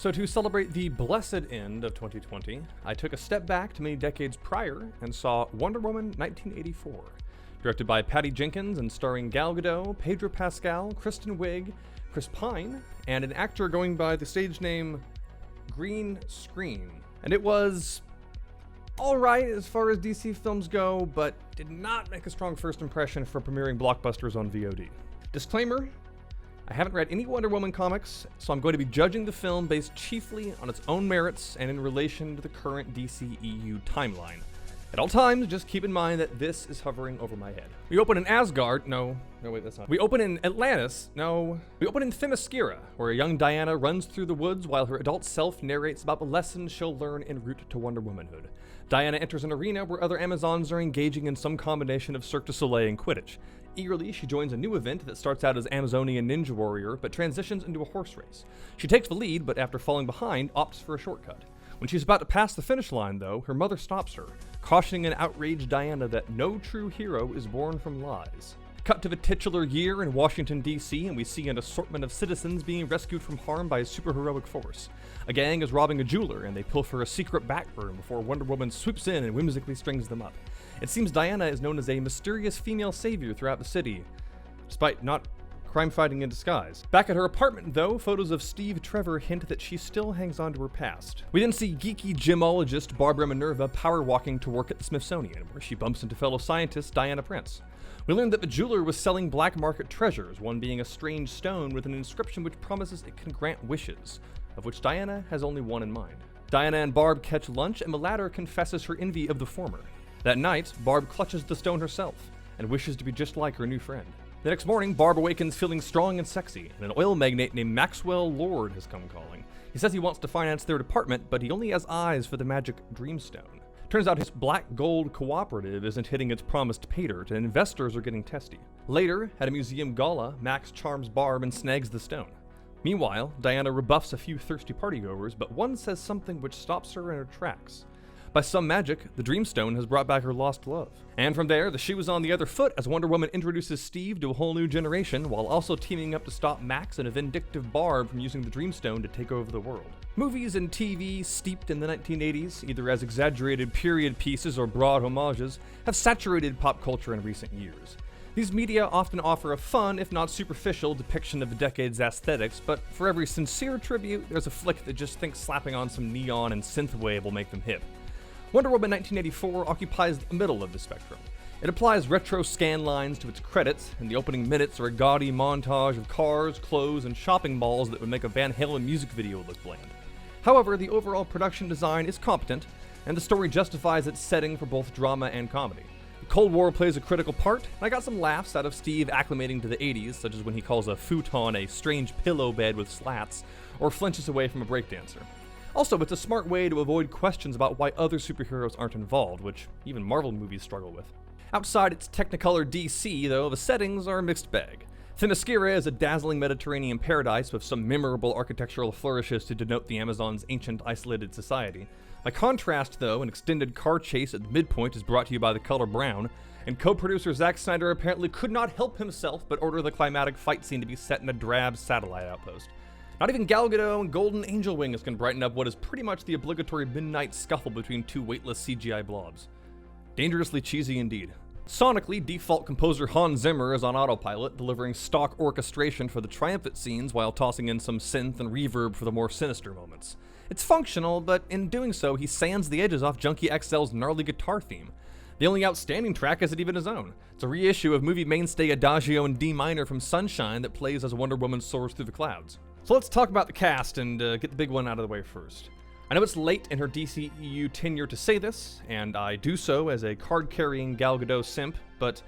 So to celebrate the blessed end of 2020, I took a step back to many decades prior and saw Wonder Woman 1984. Directed by Patty Jenkins and starring Gal Gadot, Pedro Pascal, Kristen Wiig, Chris Pine, and an actor going by the stage name Green Screen. And it was alright as far as DC films go, but did not make a strong first impression for premiering blockbusters on VOD. Disclaimer, I haven't read any Wonder Woman comics, so I'm going to be judging the film based chiefly on its own merits and in relation to the current DCEU timeline. At all times, just keep in mind that this is hovering over my head. We open in Asgard, no wait, that's not. We open in Atlantis, no. We open in Themyscira, where a young Diana runs through the woods while her adult self narrates about the lessons she'll learn en route to Wonder Womanhood. Diana enters an arena where other Amazons are engaging in some combination of Cirque du Soleil and Quidditch. Eagerly, she joins a new event that starts out as Amazonian Ninja Warrior, but transitions into a horse race. She takes the lead, but after falling behind, opts for a shortcut. When she's about to pass the finish line, though, her mother stops her, cautioning an outraged Diana that no true hero is born from lies. Cut to the titular year in Washington, D.C., and we see an assortment of citizens being rescued from harm by a superheroic force. A gang is robbing a jeweler, and they pilfer a secret back room before Wonder Woman swoops in and whimsically strings them up. It seems Diana is known as a mysterious female savior throughout the city, despite not crime-fighting in disguise. Back at her apartment, though, photos of Steve Trevor hint that she still hangs on to her past. We then see geeky gemologist Barbara Minerva power-walking to work at the Smithsonian, where she bumps into fellow scientist Diana Prince. We learn that the jeweler was selling black market treasures, one being a strange stone with an inscription which promises it can grant wishes, of which Diana has only one in mind. Diana and Barb catch lunch, and the latter confesses her envy of the former. That night, Barb clutches the stone herself, and wishes to be just like her new friend. The next morning, Barb awakens feeling strong and sexy, and an oil magnate named Maxwell Lord has come calling. He says he wants to finance their department, but he only has eyes for the magic Dreamstone. Turns out his black gold cooperative isn't hitting its promised pay dirt, and investors are getting testy. Later, at a museum gala, Max charms Barb and snags the stone. Meanwhile, Diana rebuffs a few thirsty partygoers, but one says something which stops her in her tracks. By some magic, the Dreamstone has brought back her lost love. And from there, the shoe is on the other foot as Wonder Woman introduces Steve to a whole new generation, while also teaming up to stop Max and a vindictive Barb from using the Dreamstone to take over the world. Movies and TV steeped in the 1980s, either as exaggerated period pieces or broad homages, have saturated pop culture in recent years. These media often offer a fun, if not superficial, depiction of the decade's aesthetics, but for every sincere tribute, there's a flick that just thinks slapping on some neon and synthwave will make them hip. Wonder Woman 1984 occupies the middle of the spectrum. It applies retro scan lines to its credits, and the opening minutes are a gaudy montage of cars, clothes, and shopping malls that would make a Van Halen music video look bland. However, the overall production design is competent, and the story justifies its setting for both drama and comedy. The Cold War plays a critical part, and I got some laughs out of Steve acclimating to the 80s, such as when he calls a futon a strange pillow bed with slats, or flinches away from a breakdancer. Also, it's a smart way to avoid questions about why other superheroes aren't involved, which even Marvel movies struggle with. Outside its Technicolor DC, though, the settings are a mixed bag. Themyscira is a dazzling Mediterranean paradise with some memorable architectural flourishes to denote the Amazon's ancient, isolated society. By contrast, though, an extended car chase at the midpoint is brought to you by the color brown, and co-producer Zack Snyder apparently could not help himself but order the climatic fight scene to be set in a drab satellite outpost. Not even Gal Gadot and Golden Angel Wings can brighten up what is pretty much the obligatory midnight scuffle between two weightless CGI blobs. Dangerously cheesy indeed. Sonically, default composer Hans Zimmer is on autopilot, delivering stock orchestration for the triumphant scenes while tossing in some synth and reverb for the more sinister moments. It's functional, but in doing so, he sands the edges off Junkie XL's gnarly guitar theme. The only outstanding track isn't even his own. It's a reissue of movie mainstay Adagio in D minor from Sunshine that plays as Wonder Woman soars through the clouds. So let's talk about the cast and get the big one out of the way first. I know it's late in her DCEU tenure to say this, and I do so as a card-carrying Gal Gadot simp, but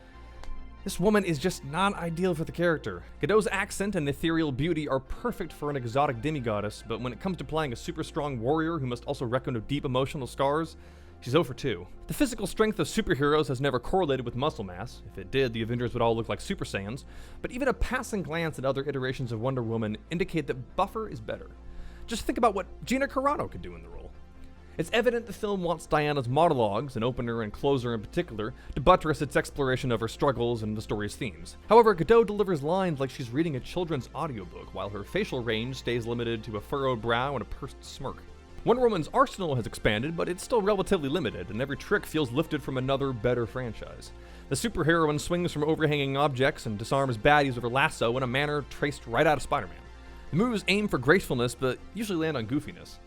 this woman is just not ideal for the character. Gadot's accent and ethereal beauty are perfect for an exotic demigoddess, but when it comes to playing a super strong warrior who must also reckon with deep emotional scars, she's 0 for 2. The physical strength of superheroes has never correlated with muscle mass. If it did, the Avengers would all look like Super Saiyans. But even a passing glance at other iterations of Wonder Woman indicate that buffer is better. Just think about what Gina Carano could do in the role. It's evident the film wants Diana's monologues, an opener and closer in particular, to buttress its exploration of her struggles and the story's themes. However, Godot delivers lines like she's reading a children's audiobook, while her facial range stays limited to a furrowed brow and a pursed smirk. Wonder Woman's arsenal has expanded, but it's still relatively limited, and every trick feels lifted from another, better franchise. The superheroine swings from overhanging objects and disarms baddies with her lasso in a manner traced right out of Spider-Man. The moves aim for gracefulness, but usually land on goofiness.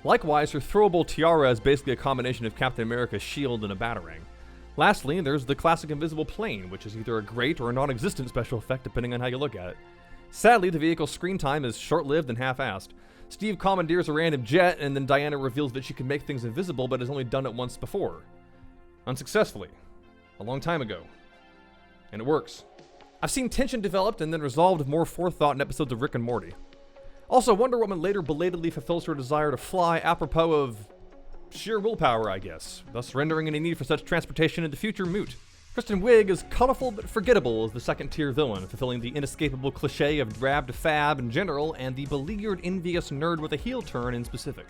Likewise, her throwable tiara is basically a combination of Captain America's shield and a batarang. Lastly, there's the classic invisible plane, which is either a great or a non-existent special effect depending on how you look at it. Sadly, the vehicle's screen time is short-lived and half-assed. Steve commandeers a random jet, and then Diana reveals that she can make things invisible but has only done it once before. Unsuccessfully. A long time ago. And it works. I've seen tension developed and then resolved with more forethought in episodes of Rick and Morty. Also, Wonder Woman later belatedly fulfills her desire to fly apropos of sheer willpower, I guess, thus rendering any need for such transportation in the future moot. Kristen Wiig is colorful but forgettable as the second-tier villain, fulfilling the inescapable cliche of drab to fab in general and the beleaguered, envious nerd with a heel turn in specific.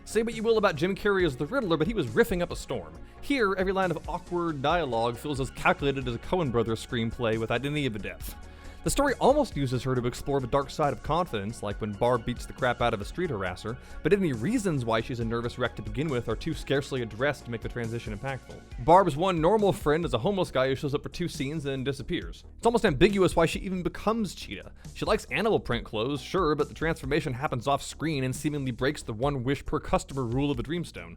Say what you will about Jim Carrey as the Riddler, but he was riffing up a storm. Here, every line of awkward dialogue feels as calculated as a Coen Brothers screenplay without any of the depth. The story almost uses her to explore the dark side of confidence, like when Barb beats the crap out of a street harasser, but any reasons why she's a nervous wreck to begin with are too scarcely addressed to make the transition impactful. Barb's one normal friend is a homeless guy who shows up for 2 scenes and disappears. It's almost ambiguous why she even becomes Cheetah. She likes animal print clothes, sure, but the transformation happens off screen and seemingly breaks the one wish per customer rule of the Dreamstone.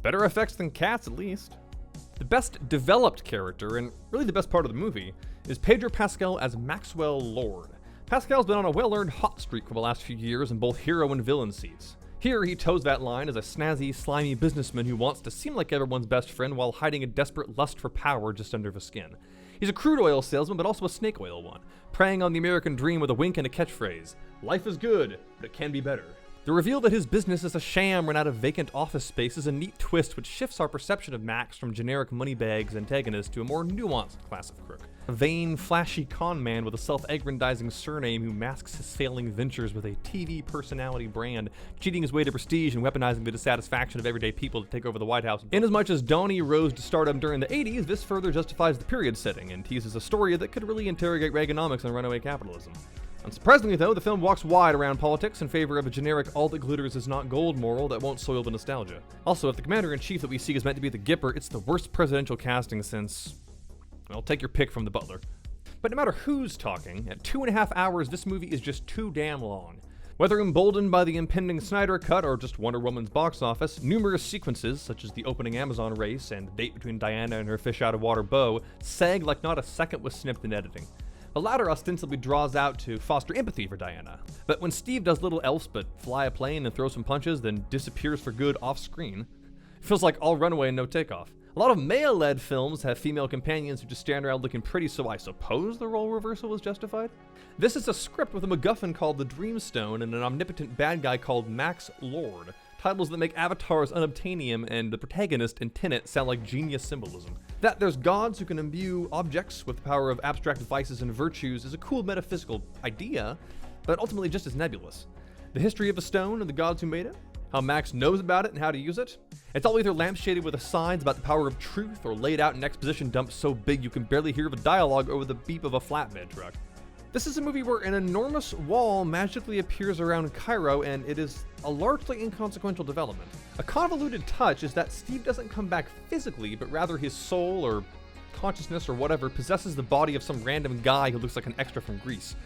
Better effects than Cats, at least. The best developed character, and really the best part of the movie, is Pedro Pascal as Maxwell Lord. Pascal's been on a well-earned hot streak for the last few years in both hero and villain seats. Here, he toes that line as a snazzy, slimy businessman who wants to seem like everyone's best friend while hiding a desperate lust for power just under the skin. He's a crude oil salesman, but also a snake oil one, preying on the American dream with a wink and a catchphrase. Life is good, but it can be better. The reveal that his business is a sham run out of vacant office space is a neat twist which shifts our perception of Max from generic moneybags antagonist to a more nuanced class of crook. A vain, flashy con man with a self-aggrandizing surname who masks his failing ventures with a TV personality brand, cheating his way to prestige and weaponizing the dissatisfaction of everyday people to take over the White House. Inasmuch as Donnie rose to stardom during the 80s, this further justifies the period setting and teases a story that could really interrogate Reaganomics and runaway capitalism. Unsurprisingly, though, the film walks wide around politics in favor of a generic all that glitters is not gold moral that won't soil the nostalgia. Also, if the commander-in-chief that we see is meant to be the Gipper, it's the worst presidential casting since... well, take your pick from The Butler. But no matter who's talking, at 2.5 hours, this movie is just too damn long. Whether emboldened by the impending Snyder Cut or just Wonder Woman's box office, numerous sequences, such as the opening Amazon race and the date between Diana and her fish-out-of-water beau, sag like not a second was snipped in editing. The latter ostensibly draws out to foster empathy for Diana. But when Steve does little else but fly a plane and throw some punches, then disappears for good off-screen, it feels like all runaway and no takeoff. A lot of male-led films have female companions who just stand around looking pretty, so I suppose the role reversal is justified? This is a script with a MacGuffin called the Dreamstone and an omnipotent bad guy called Max Lord, titles that make Avatar's unobtainium and the protagonist in Tenet sound like genius symbolism. That there's gods who can imbue objects with the power of abstract vices and virtues is a cool metaphysical idea, but ultimately just as nebulous. The history of the stone and the gods who made it, how Max knows about it and how to use it, it's all either lampshaded with asides about the power of truth or laid out in exposition dumps so big you can barely hear the dialogue over the beep of a flatbed truck. This is a movie where an enormous wall magically appears around Cairo, and it is a largely inconsequential development. A convoluted touch is that Steve doesn't come back physically, but rather his soul or consciousness or whatever possesses the body of some random guy who looks like an extra from Greece.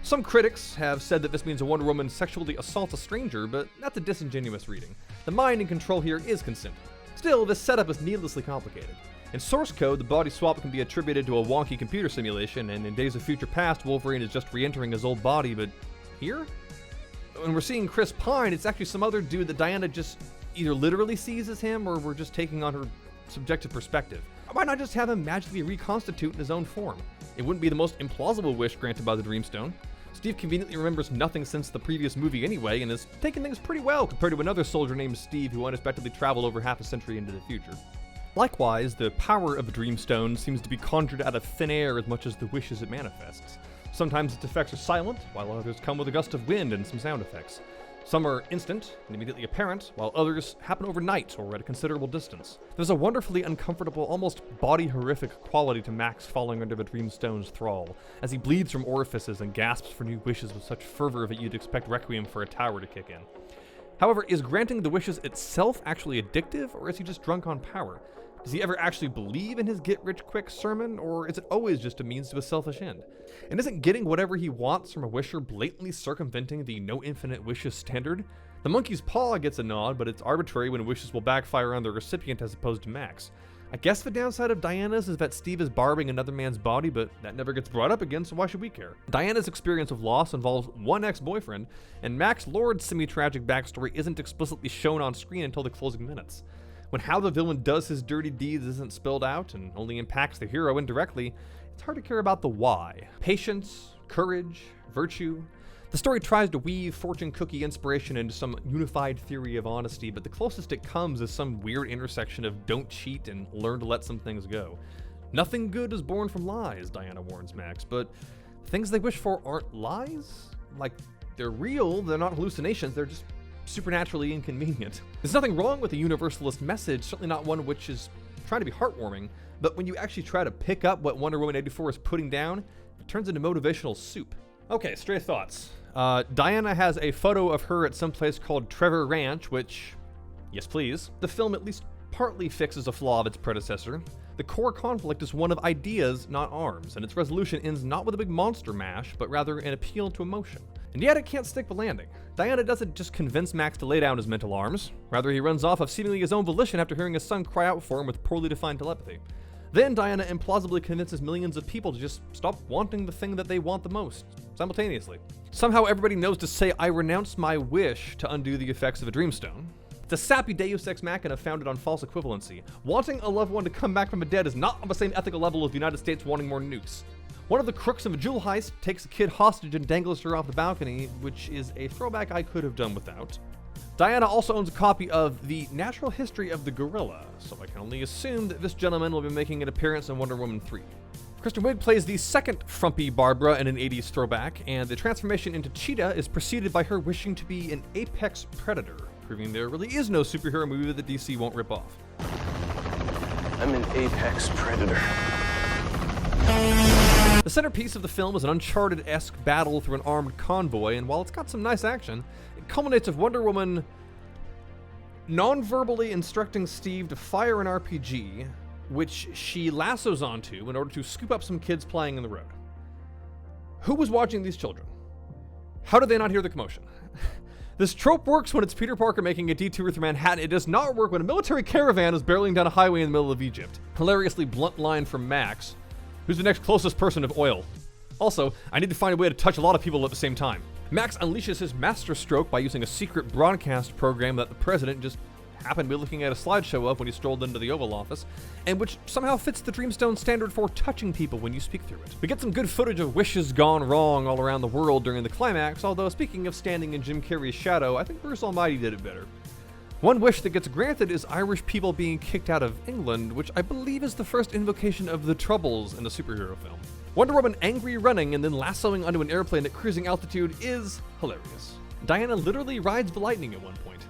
Some critics have said that this means a Wonder Woman sexually assaults a stranger, but that's a disingenuous reading. The mind in control here is consenting. Still, this setup is needlessly complicated. In source code, the body swap can be attributed to a wonky computer simulation, and in Days of Future Past, Wolverine is just re-entering his old body, but here? When we're seeing Chris Pine, it's actually some other dude that Diana just either literally sees as him, or we're just taking on her subjective perspective. Why not just have him magically reconstitute in his own form? It wouldn't be the most implausible wish granted by the Dreamstone. Steve conveniently remembers nothing since the previous movie anyway, and is taking things pretty well compared to another soldier named Steve who unexpectedly traveled over half a century into the future. Likewise, the power of the Dreamstone seems to be conjured out of thin air as much as the wishes it manifests. Sometimes its effects are silent, while others come with a gust of wind and some sound effects. Some are instant and immediately apparent, while others happen overnight or at a considerable distance. There's a wonderfully uncomfortable, almost body-horrific quality to Max falling under the Dreamstone's thrall, as he bleeds from orifices and gasps for new wishes with such fervor that you'd expect Requiem for a tower to kick in. However, is granting the wishes itself actually addictive, or is he just drunk on power? Does he ever actually believe in his get-rich-quick sermon, or is it always just a means to a selfish end? And isn't getting whatever he wants from a wisher blatantly circumventing the no infinite wishes standard? The monkey's paw gets a nod, but it's arbitrary when wishes will backfire on the recipient as opposed to Max. I guess the downside of Diana's is that Steve is barbing another man's body, but that never gets brought up again, so why should we care? Diana's experience of loss involves one ex-boyfriend, and Max Lord's semi-tragic backstory isn't explicitly shown on screen until the closing minutes. When how the villain does his dirty deeds isn't spelled out and only impacts the hero indirectly, it's hard to care about the why. Patience, courage, virtue. The story tries to weave fortune cookie inspiration into some unified theory of honesty, but the closest it comes is some weird intersection of don't cheat and learn to let some things go. Nothing good is born from lies, Diana warns Max, but things they wish for aren't lies? Like, they're real, they're not hallucinations, they're just supernaturally inconvenient. There's nothing wrong with a universalist message, certainly not one which is trying to be heartwarming, but when you actually try to pick up what Wonder Woman 84 is putting down, it turns into motivational soup. Okay, stray thoughts. Diana has a photo of her at some place called Trevor Ranch, which, yes please, the film at least partly fixes a flaw of its predecessor. The core conflict is one of ideas, not arms, and its resolution ends not with a big monster mash, but rather an appeal to emotion. And yet it can't stick the landing. Diana doesn't just convince Max to lay down his mental arms, rather he runs off of seemingly his own volition after hearing his son cry out for him with poorly defined telepathy. Then Diana implausibly convinces millions of people to just stop wanting the thing that they want the most, simultaneously. Somehow everybody knows to say, I renounce my wish to undo the effects of a Dreamstone. It's a sappy deus ex machina founded on false equivalency. Wanting a loved one to come back from the dead is not on the same ethical level as the United States wanting more nukes. One of the crooks of a jewel heist takes a kid hostage and dangles her off the balcony, which is a throwback I could have done without. Diana also owns a copy of The Natural History of the Gorilla, so I can only assume that this gentleman will be making an appearance in Wonder Woman 3. Kristen Wiig plays the second frumpy Barbara in an 80s throwback, and the transformation into Cheetah is preceded by her wishing to be an apex predator, proving there really is no superhero movie that DC won't rip off. I'm an apex predator. The centerpiece of the film is an Uncharted-esque battle through an armed convoy, and while it's got some nice action, it culminates with Wonder Woman non-verbally instructing Steve to fire an RPG, which she lassos onto in order to scoop up some kids playing in the road. Who was watching these children? How did they not hear the commotion? This trope works when it's Peter Parker making a detour through Manhattan. It does not work when a military caravan is barreling down a highway in the middle of Egypt. Hilariously blunt line from Max. Who's the next closest person of oil? Also, I need to find a way to touch a lot of people at the same time. Max unleashes his masterstroke by using a secret broadcast program that the president just happened to be looking at a slideshow of when he strolled into the Oval Office, and which somehow fits the Dreamstone standard for touching people when you speak through it. We get some good footage of wishes gone wrong all around the world during the climax, although speaking of standing in Jim Carrey's shadow, I think Bruce Almighty did it better. One wish that gets granted is Irish people being kicked out of England, which I believe is the first invocation of the Troubles in a superhero film. Wonder Woman angry running and then lassoing onto an airplane at cruising altitude is hilarious. Diana literally rides the lightning at one point.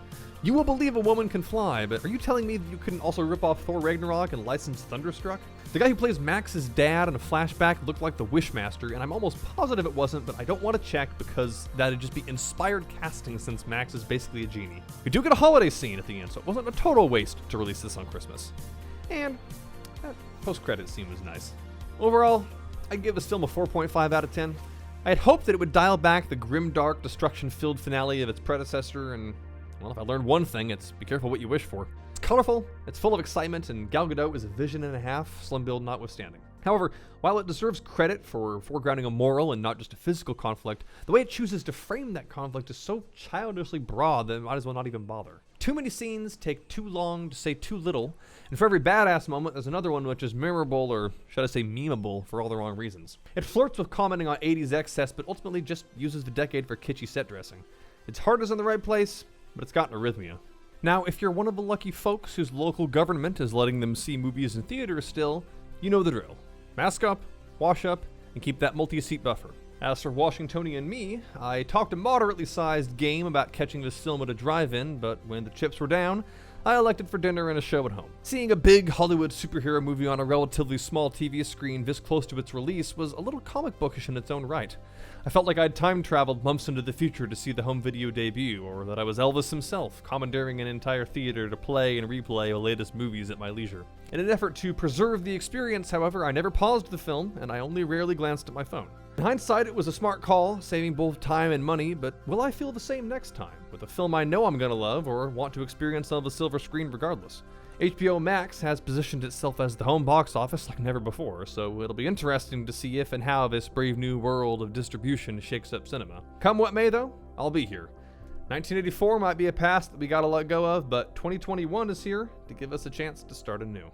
You will believe a woman can fly, but are you telling me that you couldn't also rip off Thor Ragnarok and license Thunderstruck? The guy who plays Max's dad in a flashback looked like the Wishmaster, and I'm almost positive it wasn't, but I don't want to check because that'd just be inspired casting since Max is basically a genie. We do get a holiday scene at the end, so it wasn't a total waste to release this on Christmas. And that post-credit scene was nice. Overall, I'd give this film a 4.5 out of 10. I had hoped that it would dial back the grimdark, destruction-filled finale of its predecessor, and well, if I learned one thing, it's be careful what you wish for. It's colorful, it's full of excitement, and Gal Gadot is a vision and a half, slim build notwithstanding. However, while it deserves credit for foregrounding a moral and not just a physical conflict, the way it chooses to frame that conflict is so childishly broad that it might as well not even bother. Too many scenes take too long to say too little, and for every badass moment, there's another one which is memorable, or should I say memeable, for all the wrong reasons. It flirts with commenting on 80s excess, but ultimately just uses the decade for kitschy set dressing. Its heart is in the right place, but it's got an arrhythmia. Now, if you're one of the lucky folks whose local government is letting them see movies in theaters still, you know the drill. Mask up, wash up, and keep that multi-seat buffer. As for Washingtonian me, I talked a moderately sized game about catching this film at a drive-in, but when the chips were down, I elected for dinner and a show at home. Seeing a big Hollywood superhero movie on a relatively small TV screen this close to its release was a little comic bookish in its own right. I felt like I'd time traveled months into the future to see the home video debut, or that I was Elvis himself, commandeering an entire theater to play and replay the latest movies at my leisure. In an effort to preserve the experience, however, I never paused the film, and I only rarely glanced at my phone. In hindsight, it was a smart call, saving both time and money, but will I feel the same next time, with a film I know I'm gonna love or want to experience on the silver screen regardless? HBO Max has positioned itself as the home box office like never before, so it'll be interesting to see if and how this brave new world of distribution shakes up cinema. Come what may though, I'll be here. 1984 might be a past that we gotta let go of, but 2021 is here to give us a chance to start anew.